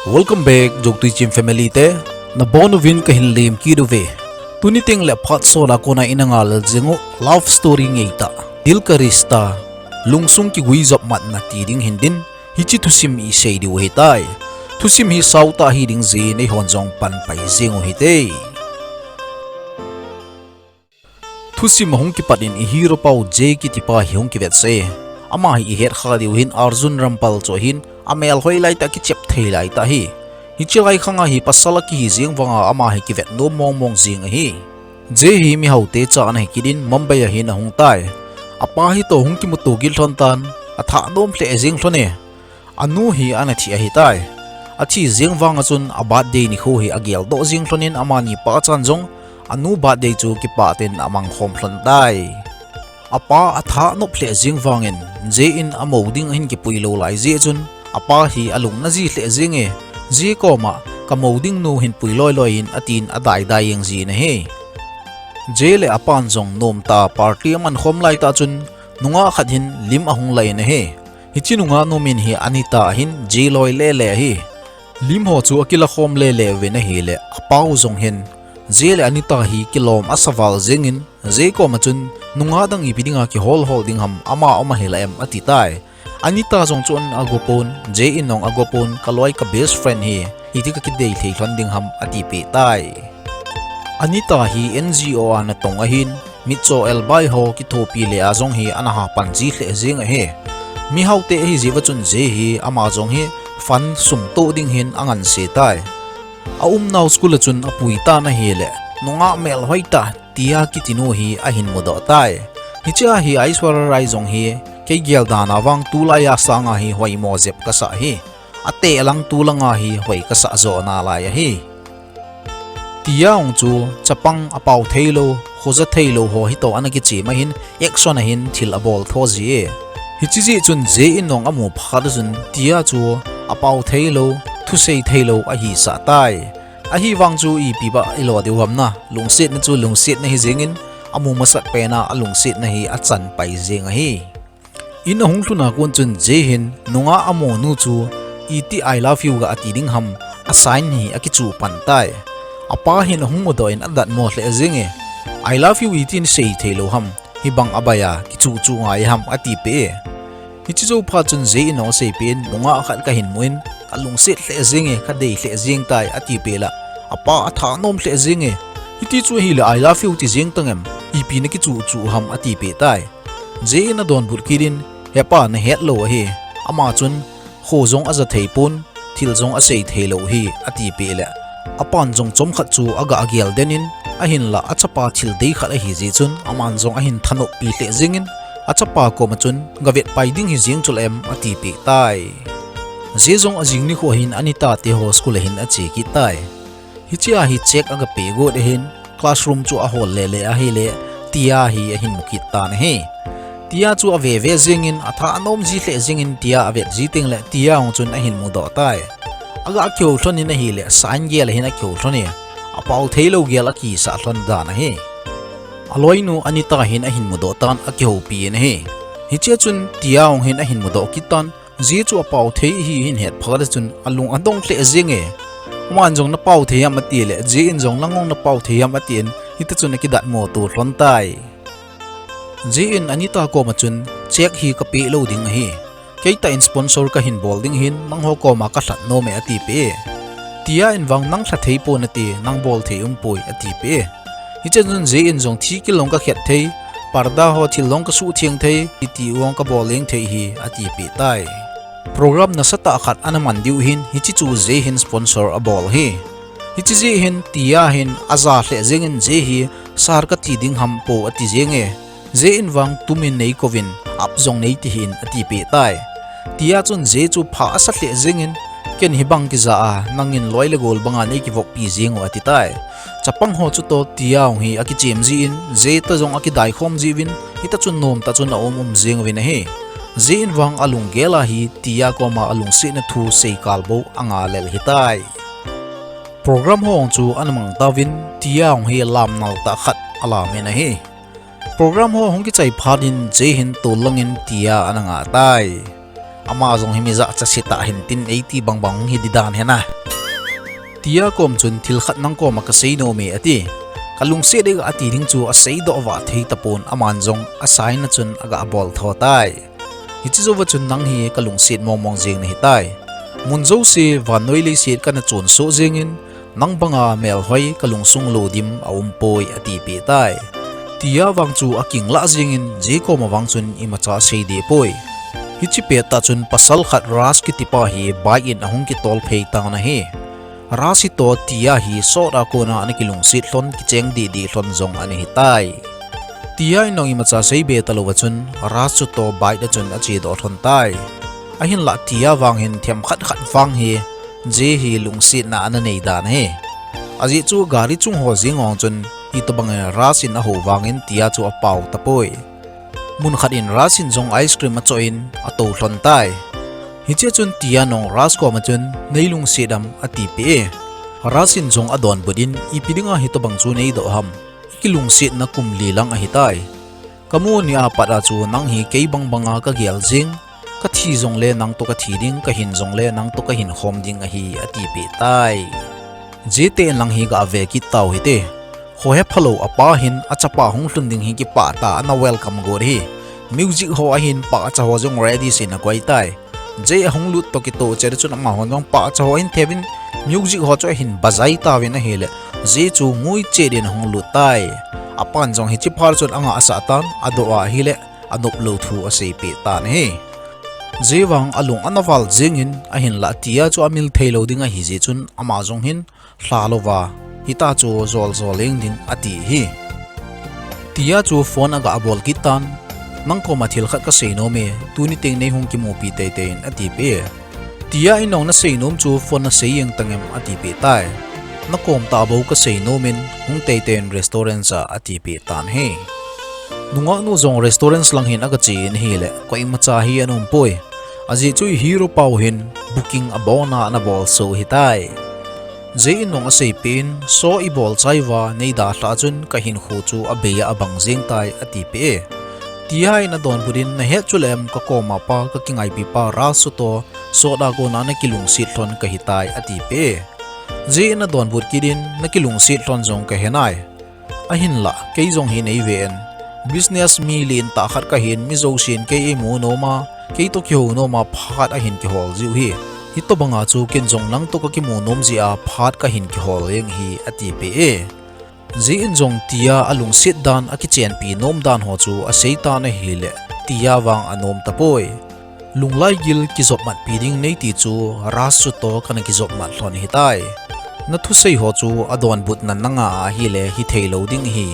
Welcome back jok tu chim family te na bonuvin ka hinlim ki do ve tuni ting le phat so la kona inangal jingu love story ngeita dil ka rista lungsung ki gui zop mat na ti ding hindin hichi thusim i sei di we tai thusim hi sauta hi ding ze nei honjong pan pai zengo hi te thusim hong ki patin i hero pau je ki tipa hi hong ki vet se ama hi her khadiu hin Arjun Rampal cho hin amel hoi lai ta ki chep thei lai ta hi chilai khanga hi pasala ki jing wanga ama hi ki vet no mong mong jing hi je hi mi haute cha na hi kidin Mumbai hi na hung tai apa hi to hung ki mutu gil thon tan atha dom hle jing thlone anu hi ana thi hi tai achi jing wanga chun abad day ni kho hi agial do jing thlonin ama ni pa chan jong anu bad day chu ki pa ten amang khom thlon tai apa atha no hle jing wangin je in amoding hin ki puilo lai je chun apa hi alung na ji hle jinge ji koma kamoding no hin puiloi loin atin adai dai yang ji na he jele apan jong nom ta party man khom lai ta chun nunga khat hin lim ahung lai na he hichinunga nomin hi anita hin ji loi le le hi lim ho chu akila khom le le ve na hi le apau jong hin jele anita hi kilom asawal jengin je koma chun nunga dang ipidinga ki hol holding ham ama hilaem ati tai Anita jong chon agopon je inong agopon kaloi ka best friend hi iti ka kidei thei hlanding ham ati pe tai Anita hi NGO ana tong ahin mitso elbai ho ki thopi le azong hi anaha panji hle jing he mi haute hi jiwa chun je hi ama jong hi fan sum to ding hin angan se tai a naw school chun apui ta na hi le nunga mel hoita tia kitinu hi ahin modo tai hicha hi aiswara rai jong hi ke gel dana wang tulaya sanga hi hoi mo zep ka sa hi ate alang tulanga hi hoi ka sa zo na la ya hi tiaung chu chapang apau thailo khoza thailo ho hi to anaki chi ma hin action a hin thil abol thoji e hichi ji chun je inong amu phad chun tia chu apau thailo thusei thailo a hi sa tai a hi wang chu I piba ilo de hamna lungsit na chu lungsit na hi jengin amu masat pena alungsit na hi achan pai jeng hi in hong thuna kon chun je hin nunga amo nu chu iti I love you ga ati ding ham assign hi akichu pantai apa hin hong mo doin adat mo hle zinge I love you itin sei thelo ham hibang abaya kichu chu ngai ham ati pe hichi zo pha chun je ino sei pen nunga khat ka hin muin alung se hle zinge kha dei hle zing tai ati pe la apa atha nom hle zinge hiti chu hi la I love you ti jing tangem ipi na kichu chu ham ati pe tai je na don bur kirin hepa na het lo hi ama chun khozong aza theipun thilzong asei thelo hi ati pe le apan jong chom khat chu aga agial denin ahin la achapa thil dei khat hi ji chun aman jong ahin thano pi hle jingin achapa ko ma chun gavet pai ding hi jing chul em ati pe tai je jong ajing ni kho hin anita te ho school hin achi ki tai hichia hi check aga pe go de hin classroom chu a hol le le a hi le tia hi ahin mukit ta na he tia chu ave ve jingin atha anom ji hle jingin tia ave ji ting le tia ong chun ahin mu do tai aga kyo thoni na hi le san ge le hina kyo thoni apau thailo ge la ki sa thon da na he aloi nu anita hin ahin mu do tan akyo pi na he hiche chun tia ong hin ahin mu do kitan ji chu apau thei hi hin het phar chun alung adong hle jinge man jong na pau thei am ati le ji in jong langong na pau thei am atin hita chun ki dat mo tu thon tai je in anita ko machun check hi ka pe lo ding hi keita in sponsor ka hin bolding hin nang ho ko ma ka thlat no me ati pe tia in wang nang thla thei po na ti nang bol thei poi ati pe hi chen je in jong thi kilong ka khet thei parda ho thilong ka su thiang thei ti wong ka bowling thei hi ati pe tai program na sata khat anaman diu hin hi chi chu je hin sponsor a bol hi hi chi je hin tia hin aza hle jengin je hi sar ka ti ding ham po ati jenge je in wang tumin nei kovin ap jong nei ti hin ati pe tai tia chun je chu pha asa hle jengin ken hibang ki za a nangin loi le gol banga nei ki vok pi jengo ati tai chapang ho chu to tia ong hi aki chem ji in je ta jong aki dai khom ji win hita chun nom ta chun om jeng win he je in wang alung gela hi tia ko ma alung se na thu sei kalbo anga lel hitai program ho ong chu anamang tawin tia ong hi lam nal ta khat ala me na he program ho hongki chai phadin je hin to langin tia ananga tai ama zong himiza chasita hintin 80 bangbang hididan hena tia kom chun thil khat nang ko makasei no me ati kalung se de ati ding chu a sei do wa thei tapon aman zong asai na chun aga bol thotai hichi zo wa chun nang hi kalung se mong jing ni tai munzo se vanoi le se kana chon so jengin nang banga mel hoi kalung sung lo dim aumpoi ati pe tai tia wang chu aking la jingin je ko ma wang chun imacha sei de poi hichi pe ta chun pasal khat ras ki tipa hi bai in ahung ki tol phei ta na hi rasi to tia hi so ra ko na ani kilung sit hlon ki cheng di hlon zong ani hitai tia inong imacha sei be talo wachun ras chu to bai da chun achi do thon tai ahin la tia wang hin thiam khat khat wang hi je hi lung sit na ana nei dan he aji chu gari chung ho jing ong chun hi to bang rasin a ho wangin tia chu a pau tapoi mun khat in rasin zong ice cream a choin a to hlon tai hi che chun tia nong ras ko ma chun neilung sedam ati pe rasin zong adon budin ipidinga hitobang chu nei do ham kilung set na kumli lang a hitai kamu ni a para chu nang hi ke bang banga ka gial jing ka thi zong le nang to ka thi ding ka hin zong le nang to ka hin khom ding a hi ati pe tai jete lang hi ga ve ki tau hi te ho he phalo apa hin achapa hong hlun ding hi ki pa ta na welcome go hi music ho a hin pa cha ho jong ready sin a kwai tai je hong lut to ki to cher chun ma hon wang pa cha ho in thebin music ho cho hin bazai ta win a hele je chu ngui che din hong lut tai apan jong hi chi phar chun anga asa tan ado a hele anop lo thu a sei pe ta ne je wang alung anaval jingin a hin la tia chu amil thailo ding a hi je chun ama jong hin hlalova hita chu zol zoleng din ati hi tia chu phone aga abol kitan nang ko mathil khat ka seino me tuni teng nei hung ki mo pi te te in ati pe tia inong na seinom chu phone na seyeng tangem ati pe tai na kom ta bo ka seino min hung te ten restaurant sa ati pe tan he nunga nu zong restaurants lang hin aga chin hi le ko imacha hi anum poi aji chu hero pau hin booking abona na bol so hitai je inong a sei pin so i bol chaiwa nei da hla chun ka hin khu chu abeya abang jing tai ati pe tia ina don budin na he chulem ka koma pa ka kingai pi pa ra su to so da ko na kilung sit thon ka hitai ati pe je ina don bud kidin na kilung sit thon jong ka henai a hin la ke jong hi nei ven business milin ta khat ka hin mi zo sin ke emu no ma ke to kyo no ma phat a hin ki hol jiu hi hito banga chu ken jong nang to ka ki mu nom ji a phat ka hin ki hol eng hi ati pe e ji in jong tia alung sit dan a ki chen pi nom dan ho chu a seita na hile tia wang anom tapoi lunglai gil ki zop mat pi ding nei ti chu ras chu to kana ki zop mat hlon hitai na thu sei ho chu adon but na nanga a hile hi thailo ding hi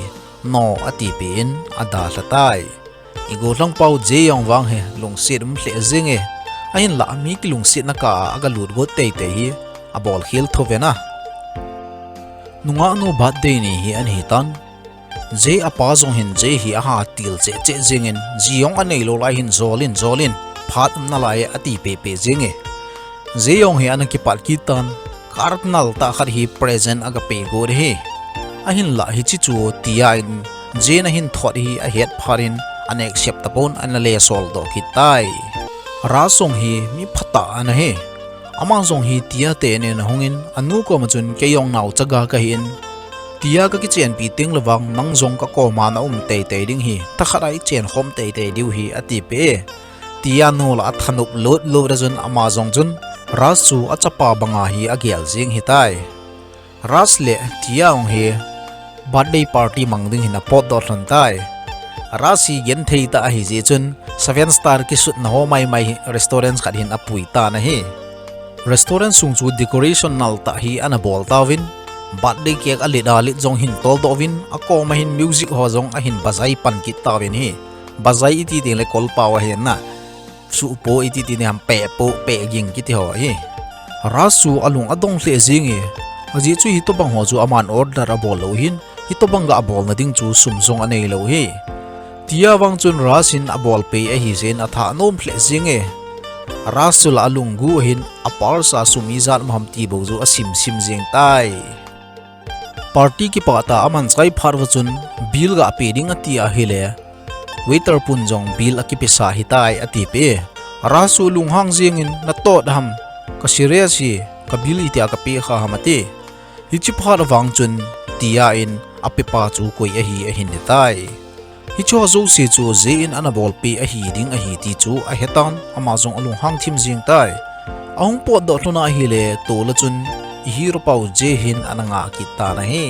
no ati pin ada latai igo lang pau je yong wang he lung sit hle jing e ain la mi ki lung sit na ka aga lut go te te hi a bol khil thovena nunga no birthday ni hi an hi tan je apa zong hin je hi a ha til che che jing in jiong anei lo lai hin zolin phat na lai ati pe pe jing e je yong hi an ki pat ki tan cardinal ta khar hi present aga pe go re ahin la hi chi chu tia in je na hin thot hi a het pharin an accept tapon an le sol do ki tai ra song hi mi phata an he amang song hi tia te ne na hongin anu ko ma chun ke yong nau chaga ka hin tia ka ki chen pi ting lawang nang zong ka ko ma na te te ding hi ta kharai chen khom te te diu hi ati pe tia no la thanup lot lo ra jun ama zong jun ras chu achapa banga hi agial jing hi tai ras le tia ong hi birthday party mangding hina pot dot hlan tai rasi gen thei ta hi je chun 7 star ki sut na ho mai restaurants khat hin apui ta na hi restaurant sung chu decoration nal ta hi ana bol tawin birthday cake ali dalit jong hin tol do win ako ma hin music ho jong a hin bazai pan ki tawin hi bazai iti ding le kol pawa hi na su po iti ti ne ham pe po pe ging ki ti ho hi rasu alung adong hle jing e aji chu hi to bang ho chu aman order a bol lo hin hi to bang ga bol na ding chu sum zong anei lo hi tia wang chun rasin a bol pe a hi zen a tha nom hle jing e rasul alung gu hin apar sa sumi zat mam ti bo zu asim sim jing tai party ki pata aman sai phar chun bil ga pe ding ati a hele waiter pun jong bil a ki pesa hi tai ati pe rasu lunghang zingin na tot ham kasire si kabili ti akapi kha hamati hichipha rawang chun tia in apipa chu koi a hi a hin tai hicho zo se chu zein anabol pe a hi ding a hi ti chu a hetan amazong lunghang thim jing tai ahung po do hluna hi le to la chun hiro pau je hin ananga ki ta na he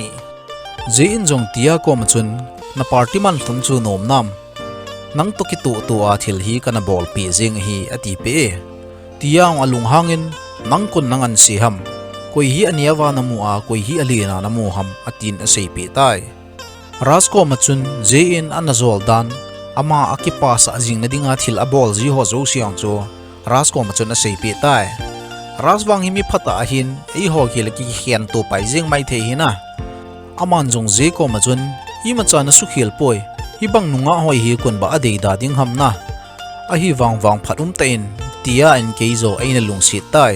zein jong tia ko ma chun na party man thun chu nom nam nang to ki tu a thil hi kana bol pi jing hi ati pe tiang alung hangin nang kun nangan si ham koi hi aniawa namu a koi hi alina namu ham atin a sei pe tai rasko machun zein anazol dan ama akipa sa jing na dinga thil a bol ji ho zo siang chu rasko machun a sei pe tai raswang hi mi phata hin ei ho ki laki hian to pai jing mai the hina aman jong je ko machun hi macha na su khil poi hi bang nunga hoi hi kun ba adei da ding ham na a hi wang phatum tein tia en keizo aina lungsi tai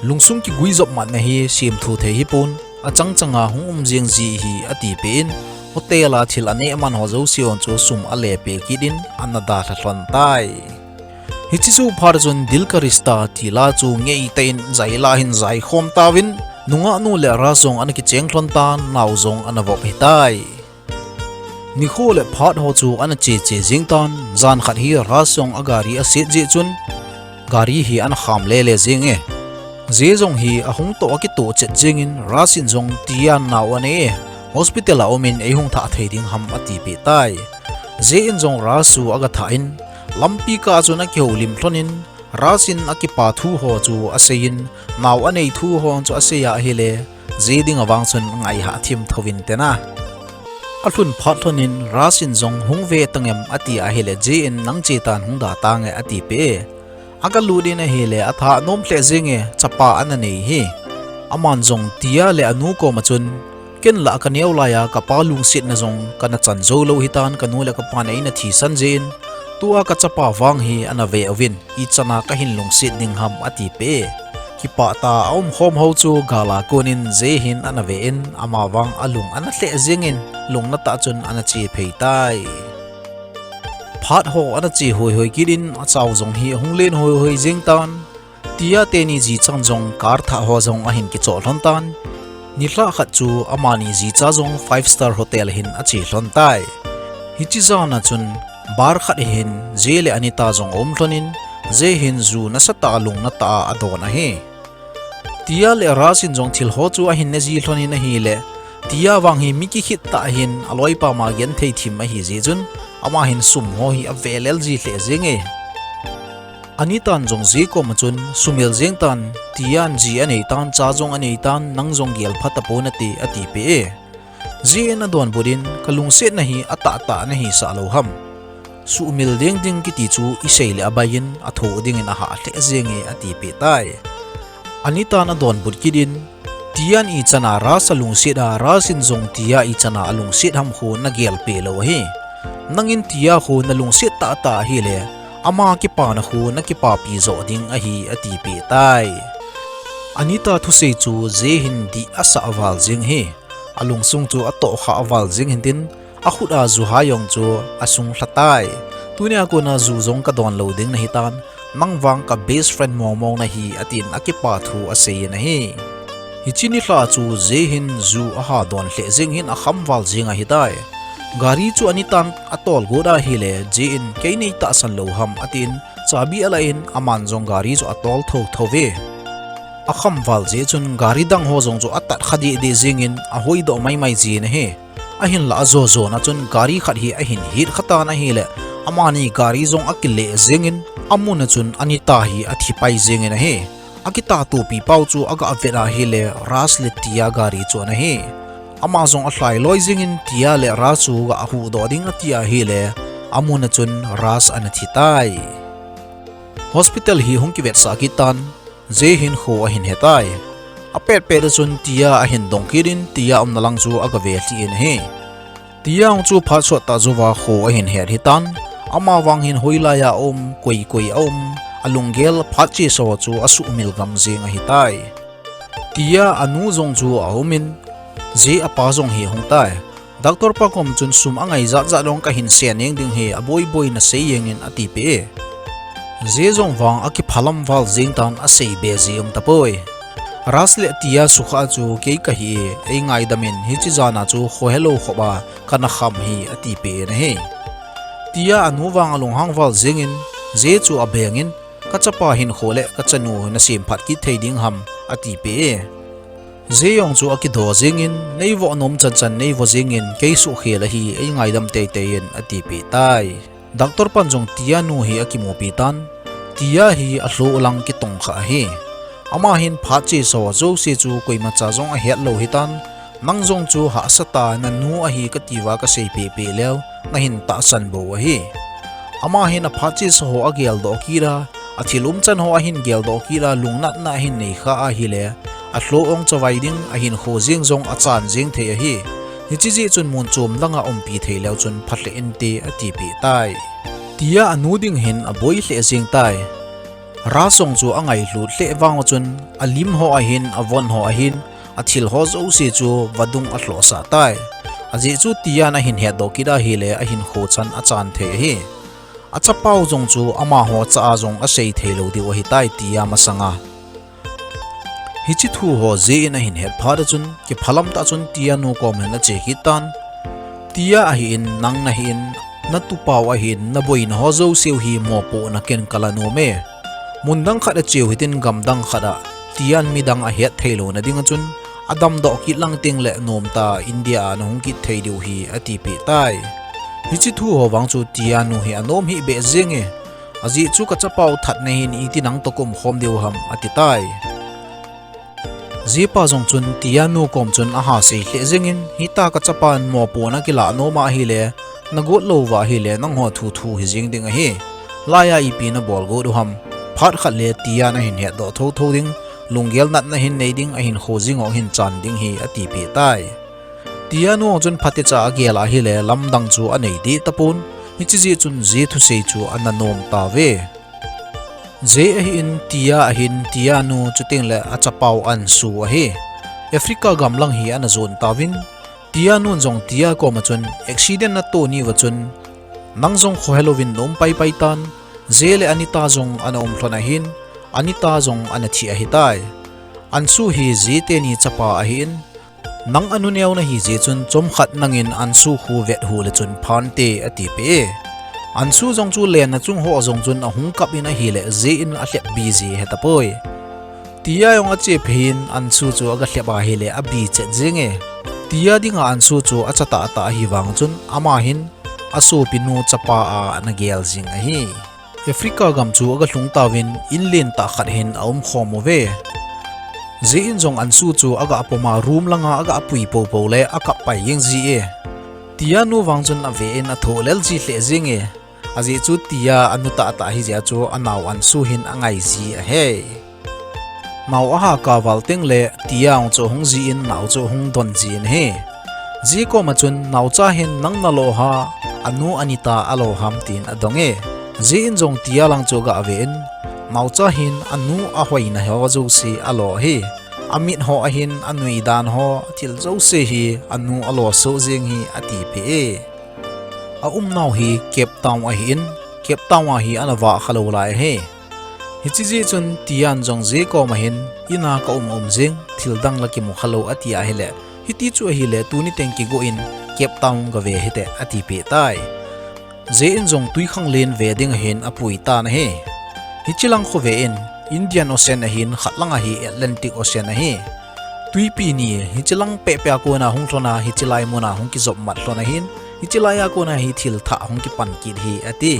lungsum ki guizop mat na hi sim thu the hi pun a changchanga hung jing ji hi ati pen hotela thil ane man ho zo sion chu sum ale pe kidin anada thlon tai hi chi chu phar chun dil ka rista tila chu ngei tein zaila hin zai khom tawin nunga nu le ra zong an ki cheng thlon tan naw zong anawop hi tai ni khole phat ho chu an che jing tan zan khat hi ra song agari a se je chun gari hi an kham le jing e je zong hi a hung to ki to che jing in rasin zong tian naw ane hospital a omin e hung tha theiding ham ati pe tai je in zong rasu aga tha in lampi ka chuna ki holim thlonin rasin akipa thu ho chu asein naw anei thu ho chu aseya hele je ding awang chun ngai ha thim thowin tena athun phatlonin rasin zong hungve tangem ati a hele je in nang che tan hungda tange ati pe agaludin a hele atha nom hle zinge chapa ananei hi aman zong tia le anu ko machun ken la kaneu la ya kapalung sit na zong kana chan zo lo hitan kanula ka panai na thi san jin tua ka chapa wang hi anave ovin I chana ka hin lung sit ding ham ati pe ki pa ta om hom ho chu gala konin je hin anave in ama wang alung ana hle zingin lung na ta chun ana chi phei tai phat ho ana chi hoi kidin a chaw zong hi hunglen hoi jing tan tia te ni ji chang jong kar tha ho jong a hin ki chol hon tan ni hla khat chu amani ji cha jong 5-star hotel hin a chi hlon tai hi chi zana chun bar khat hin jele anita jong om thlonin je hin zu na sata lung na ta adon a he tia le rasin jong thil ho chu a hin na ji thlonin a hi le tia wang hi miki khit ta hin aloi pa ma gen thei thim a hi ji chun ama hin sum ho hi avelel ji hle jenge anitan jong ji ko machun sumel jeng tan tian ji anei tan cha jong anei tan nang jong gel phata pona ti ati pe ji na don budin kalung set na hi ata na hi sa lo ham su mil ding ki ti chu isei le abayin atho ding in a ha hle jenge ati pe tai anita na don bud kidin tian I chana ra salung set a ra sin jong tia I chana alung set ham khu na gel pe lo hi nangin tia khu na lung set ta hi le ama ki pa na khu na ki pa pi zo ding a hi ati pe tai anita thu sei chu je hin di asa awal jing hi alung sung chu ato kha awal jing hin tin a khut a zu ha yong chu asung hlatai tunia ko na zu zong ka don lo ding na hitan mangwang ka best friend mo na hi atin akipa thu ase na hi hichini hla chu je hin zu a ha don hle jing hin a khamwal jinga hitai gari chu anitan atol goda hile je in keinei ta san lo ham atin chabi alain aman jong gari chu atol thove a khamwal je chun gari dang ho jong chu atat khadi de jing in a hoi do mai ji na he ahin la zo na chun gari khat hi ahin hit khata na hi le amani gari zong akile zengin amuna chun anita hi athi pai zengin he akita tu pi pau chu aga avera hi le ras le tia gari chu na he ama zong a hlai loi zengin tia le ra chu ga hu do ding atia hi le amuna chun ras anathi tai hospital hi hungki vet sa kitan je hin kho a hin hetai apet pe da chun tia a hin dong kirin tia om nalang chu aga ve ti in he tia ong chu pha so ta zuwa kho a hin her hitan ama wang hin hoila ya om koi om alungel phat chi so chu asu mil gam jing a hitai tia anu jong chu aumin je apa jong hi hong tai doctor pa kom chun sum angai za dong ka hin sianeng ding he aboi na sei yeng in ati pe zong wang aki phalam wal jing tan a sei be zium tapoi rasle tia sukha chu ke ka hi ei ngai damin hi chi jana chu kho hello khoba kana kham hi ati pe na he tia anu wang alung hang wal jingin je chu abengin kachapa hin khole kachanu na sim phat ki theiding ham ati pe je yong chu aki do jingin nei wo nom chan chan nei wo jingin ke su khela hi ei ngai dam te te in ati pe tai doctor panjong tia nu hi aki mo pi tan tia hi a hlo lang ki tong kha hi ama hin pha chi so zo se chu koima cha jong a het lo hitan nang jong chu ha sata na nu a hi ka tiwa ka sei pe pe lew na hin ta san bo hi ama hin a pha chi so ho agel do kira a thilum chan ho a hin gel do kira lungnat na hin nei kha a hi le a hlo ong chawai ding a hin kho jing jong a chan jing the hi hi chi ji chun mun chum langa om pi thei lew chun phatle in te a ti pi tai tia anu ding hin a boi hle jing tai ra song chu angai hlu hle wang chun alim ho a hin avon ho a hin a thil ho zo se chu wadung a hlo sa tai aji chu tia na hin he do kira hi le a hin kho chan a chan the hi a chapau jong chu ama ho cha jong a sei thei lo di wa hi tai tia ma sanga hi chi thu ho je in a hin he phar chun ki phalam ta chun tia no kom na che ki tan tia a hin nang na hin na tu paw a hin na boin ho zo seu hi mo po na ken kala no me mundang khada cheu hitin gamdang khada tian midang a het thailo na ding chun adam do ki lang ting le nom ta india na hung ki theidu hi ati pe tai hi chi thu ho wang chu tian nu hi anom hi be zenge aji chu ka chapau that ne hin iti nang to kum khom deu ham ati tai zipa jong chun tian nu kom chun a ha se hle zengin hi ta ka chapan mo po na ki la no ma hi le na got lo wa hi le nang ho thu thu hi jing ding a hi laya ipi na bol go du ham phat khat le tia na hin he do tho tho ding lunggel nat na hin nei ding a hin khojing ong hin chan ding hi ati pe tai tia nu chun phate cha agela hi le lam dang chu anei di tapun hi chi ji chun je thu sei chu ananom ta ve je a hin tia nu chuting le achapau an su a hi africa gamlang hi ana zon tawin tia nu jong tia ko ma chun accident na to ni wa chun nang jong kho halloween nom pai pai tan zele anita jong ana umthlona hin anita jong ana thi a hitai ansu hi zete ni chapa a hin nang anu neu na hi je chun chom khat nangin ansu khu vet hu le chun phan te ati pe ansu jong chu len na chung ho jong chun a hung kap in a hi le je in a hlep busy hetapoi tia yong a che phin ansu chu aga hleba hi le a bi che jenge tia dinga ansu chu a chata ta hi wang chun ama hin aso pinu chapa a na gel jing a hi africa gam chu aga hlung tawin inlen ta khat hin aum khomo ve je in jong ansu chu aga apoma room langa aga apui po po le aka pai yeng ji e tia nu wang chun a ve in a tholel ji hle jing e aji chu tia anu ta ta hi ja chu anaw ansu hin angai ji a he naw a ha ka wal teng le tia ong chu hung ji in naw chu hung don ji in he ji ko ma chun naw cha hin nang na lo ha anu anita alo ham tin adonge zin jong tia lang chu ga aven naw cha hin anu a hoi na ho zo si alo hi amit ho a hin anui dan ho thil zo se hi anu alo so jing hi ati pe a naw hi kep taw a hin kep taw a hi anawa khalo lai he hi chi ji chun tian jong je ko ma hin ina ka jing thil dang la ki mu khalo ati a hele hi ti chu hi le tu ni teng ki go in kep taw ga ve hete ati pe tai je in jong tui khang len ve ding hin apui ta na he hi chilang kho ve in indian ocean a hin khatlanga hi atlantic ocean a hi tui pi ni hi chilang pe pe ko na hung thona hi chilai mo na hung ki job mat thona hin hi chilaya ko na hi thil tha hung ki pan ki hi ati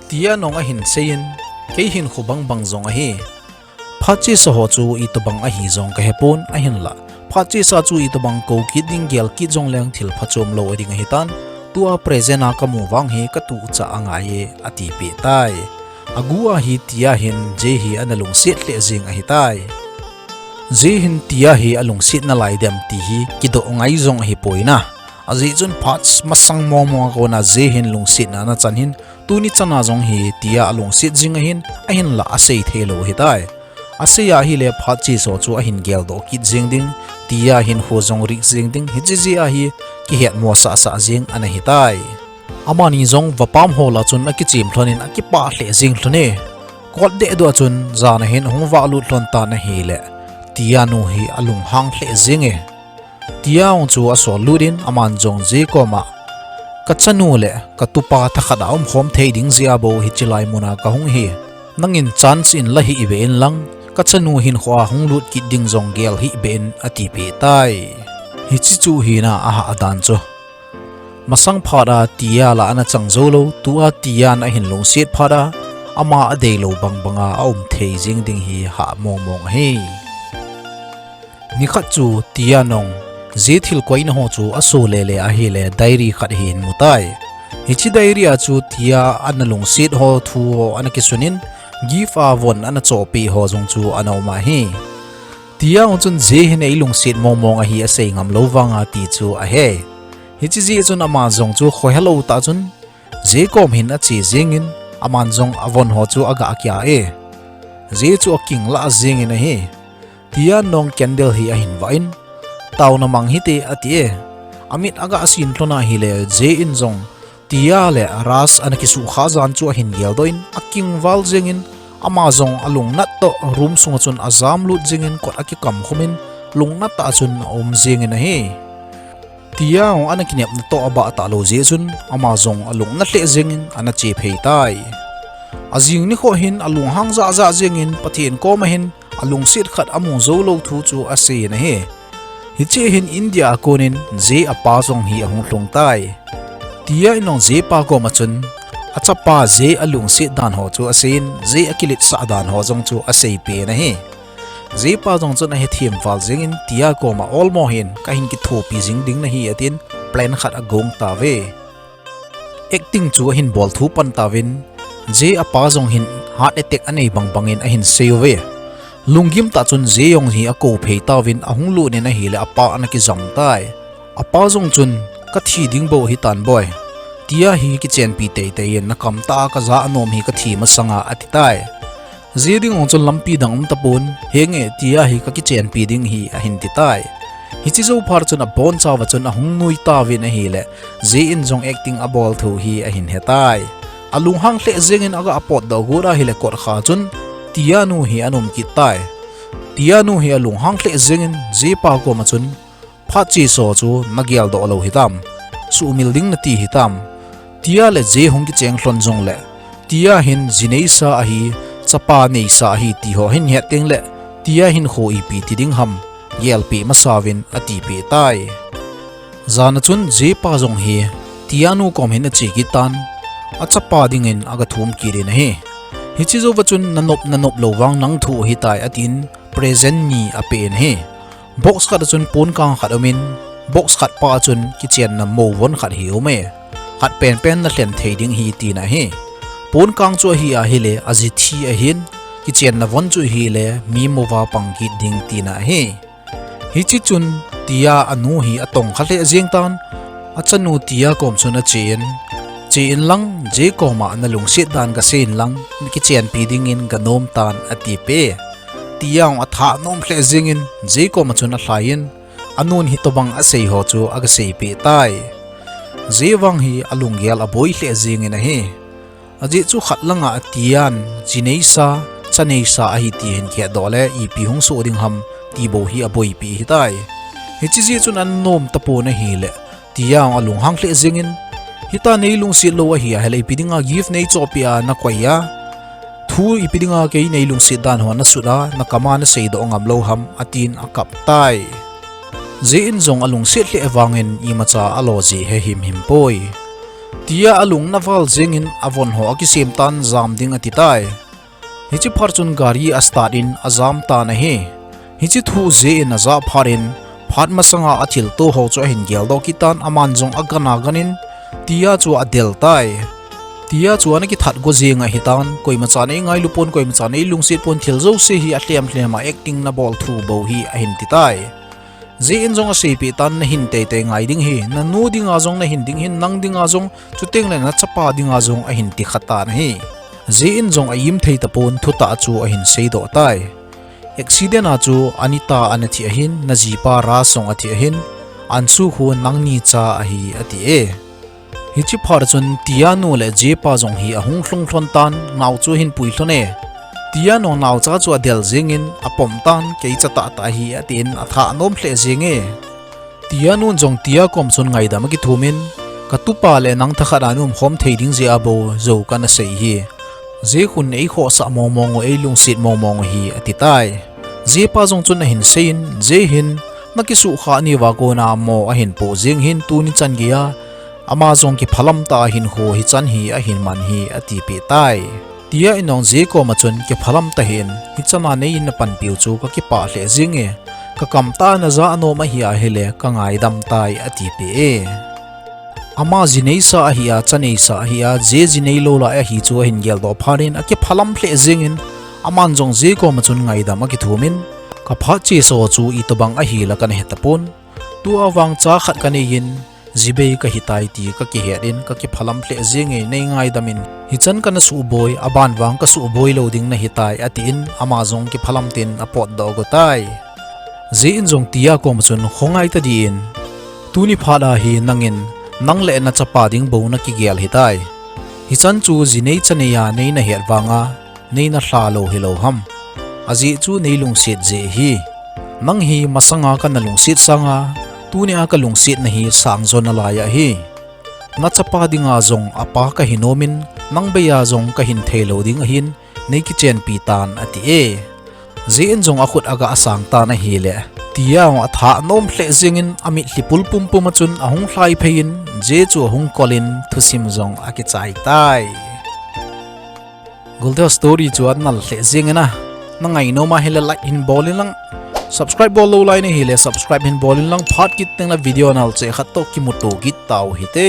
tia nong a hin sein ke hin khubang bang jong a hi phachi so ho chu i to bang a hi jong ka hepon a hin la phachi sa chu i to bang ko ki ding gel ki jong leng thil phachom lo ading a hi tan tua presena kamu wang he ka tu cha anga ye ati pe tai agua hi tia hin je hi analung sit le jing a hi tai je hin tia hi alung sit na lai dem ti hi kido ngai jong hi poina aji chun phats masang mo mo ko na je hin lung sit na chan hin tu ni chana jong hi tia alung sit jing a hin la asei thelo hi tai aseya hi le phachi so chu a hin gel do ki jing ding tia hin ho jong rik jing ding hi ji a hi ki het mo sa sa jing ana hi tai amani jong vapam hola chun a ki chim thlonin a ki pa hle jing thlone kot de do chun zana hin hongwa lut hlon ta na hi le tia nu hi alung hang hle zinge tia ong chu aso lurin aman jong je ko ma ka chanu le ka tupa thakada khom thei ding zia bo hi chilai muna ka hung hi nangin chance in la hi ibe in lang ka chanu hin khwa hung lut ki ding jong gel hi ben ati pe tai hi chi chu hi na a adan chu masang phada tia la ana changjolo tua tia na hin long set phada ama ade lo bang banga aum thei jing ding hi ha mong mong he ni khat chu tia nong je thil koi na ho chu aso le le a hi le diary khat hin mutai hi chi diary a chu tia an long set ho thu ho an ki sunin give a won an cho pi ho jong chu anau ma hi tia ong chun je hin ei long set mong mong a hi a sei ngam lo wanga ti chu a he hi chi ji chun ama jong chu khoi hello ta chun je kom hin a chi jingin aman jong avon ho chu aga akya e je chu king la jingin a hi tia nong candle hi a hin vain taw na mang hi te ati e amit aga asin tlona hi le je in jong tia le ras an ki su kha jan chu a hin gel doin aking wal jingin ama jong alung nat to room sunga chun azam lut jingin kot akikam khumin lungnat ta chun om jingin a hi tia ong ana kinyap na to aba ta lo je chun ama jong alung na hle jingin ana che phei tai azing ni kho hin alung hang za za jingin pathian ko ma hin alung sit khat amu zo lo thu chu ase na he hi che hin India konin je apa jong hi ahung hlong tai tia inong je pa ko ma chun achapa je alung sit dan ho chu asin je akilit sa dan ho jong chu ase pe na he je pa jong chun a he thiem wal jingin tia ko ma all mo hin ka hin ki tho pi jing ding na hi atin plan khat agong ta ve acting chu hin bol thu pan ta win je apa jong hin heart attack anei bang bangin a hin seo ve lungim ta chun je yong hi a ko phei ta win ahung lu ne na hi le apa an ki jam tai apa jong chun ka thi ding bo hi tan boy tia hi ki chen pi te te yen na kam ta ka za anom hi ka thi ma sanga ati tai je ding ong chun lampi dang tapun henge tia hi ka ki chen pi ding hi a hin ti tai hi chi zo phar chun a bon chawa chun a hung nui ta win a hi le je in jong acting a bol thu hi a hin he tai alung hang hle zengin aga apot da gura hi le kor kha chun tia nu hi anom ki tai tia nu hi alung hang hle zengin je pa ko ma chun pha chi so chu nagyal do lo hitam su mil ding na ti hitam tia le je hong ki cheng hlon jong le tia hin jinei sa a hi chapa nei sa hi ti ho hin he teng le tia hin kho i pi ti ding ham yel pi ma sawin ati pi tai zana chun je pa jong hi tia nu kom hin a chi ki tan a chapa ding in aga thum ki re na hi hi chi zo wachun nanop lo wang nang thu hi tai atin present ni a pen he box khat chun pon kang khat amin box khat pa chun kitchen na mo won khat hi ome khat pen na hlen thei ding hi ti na he pon kang chu hi a hi le aji thi a hin kitchen na won chu hi le mi mo wa pang ki ding ti na he hi chi chun tia anu hi atong khat le jeng tan achanu tia kom chun a chen lang je ko ma na lung sit dan ga sen lang ki chen pi ding in ganom tan ati pe tiang atha nom hle jingin je ko ma chun a hlain anun hi to bang a sei ho chu aga sei pe tai je wang hi alung gel a boi hle jingin a he aji chu khat langa tian jinei sa chanei sa a hi ti hen khe dole i pi hung so ding ham ti bo hi a boi pi hi tai hi chi ji chun an nom tapo na hi le tiang alung hang hle jingin hita nei lung si lo a hi a helai pidinga gift nei chopia na kwaya thu ipidinga ke nei lung si dan ho na suda na kama na sei do ngam lo ham atin akap tai je in jong alung se hle awangin i macha aloji he him poi tia alung na wal jengin avon ho akisim tan jam ding ati tai hi chi fortune gari a start in azam ta na he hi chi thu je in aza pharin phat masanga athil to ho cho hin gel do kitan aman jong agana ganin tia chu adel tai tia chu an ki that go jenga hitan koima cha nei ngai lupon koima cha nei lungsit pon thil zo se hi atliam hlema acting na bol thu bo hi a hin ti tai je in jong a sepi tan na hin te te ngai ding hi na nu dinga jong na hin ding hin nang dinga jong chuteng le na chapa dinga jong a hin ti khata na hi je in jong a yim thei ta pon thu ta chu a hin sei do tai accident a chu anita anathi a hin najipa ra song athi a hin ansu hu nangni cha a hi ati e hi chi phar chun tia nu le je pa jong hi a hung thlong thon tan ngau chu hin pui thlone tia nong naw cha chu adel zingin apom tan ke chata ta hi atin atha nom hle zinge tia nun jong tia kom chun ngai da maki thumin katupa le nang thakha ranum hom theiding je abo zo kana sei hi je khun ei kho sa mong ei lung sit mong hi atitai je pa jong chun na hin sein je hin nakisu kha ni wa ko na mo a hin po jing hin tu ni chan gia ama jong ki phalam ta hin ho hi chan hi a hin man hi ati pe tai tia inong je ko ma chun ki phalam ta hin hi chana nei in pan piu chu ka ki pa hle jinge ka kam ta na za ano ma hi a hele ka ngai dam tai ati pe ama jinei sa hi a chanei sa hi a je jinei lo la a hi chu hin gel do pharin a ki phalam hle jingin aman jong je ko ma chun ngai dam ki thumin ka pha che so chu i to bang a hi la kan hetapon tu awang cha khat kan yin zibe ka hitai ti ka ki herin ka ki phalam hle zinge nei ngai damin hi chan kan su boy aban wang ka su boy loading na hitai atin ama jong ki phalam tin apot do go tai je in jong tia ko ma chun khongai ta din tuni phada hi nangin nang le na chapa ding bo na ki gel hitai hi chan chu jinei chaneya nei na her wanga nei na hla lo hi lo ham aji chu nei lung sit je hi nang hi masanga kan na lung sit sanga tuni a ka lung sit na hi sang zon na laya hi na chapa dinga zong apa ka hinomin nang beya zong ka hin thelo ding hin nei ki chen pi tan ati e je in zong a khut aga asang ta na hi le tia a tha nom hle zingin ami hlipul pum pum chun ahung hlai phein je chu hung kolin thusim zong a ki chai tai golda story chu an nal hle zingena na ngai no ma hele like in bolin lang subscribe bol lo line hi le subscribe hin bolin lang phat kit teng na video nal che khat to ki muto git taw hi te